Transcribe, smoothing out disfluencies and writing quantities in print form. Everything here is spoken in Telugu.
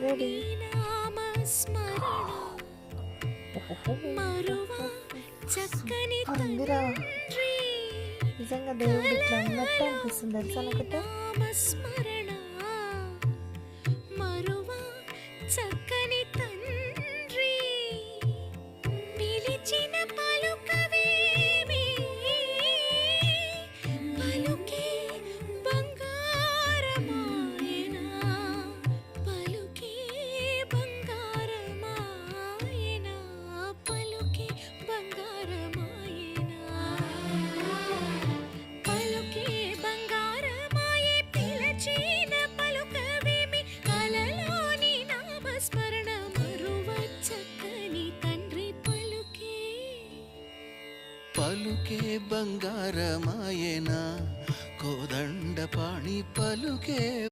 రెడీ. అందిరా నిజంగా దేవుడు ఇట్లా అన్నట్టు అనిపిస్తుంది తెలుసా నాకైతే. పలుకే బంగారమాయేనా కోదండ పాణి పలుకే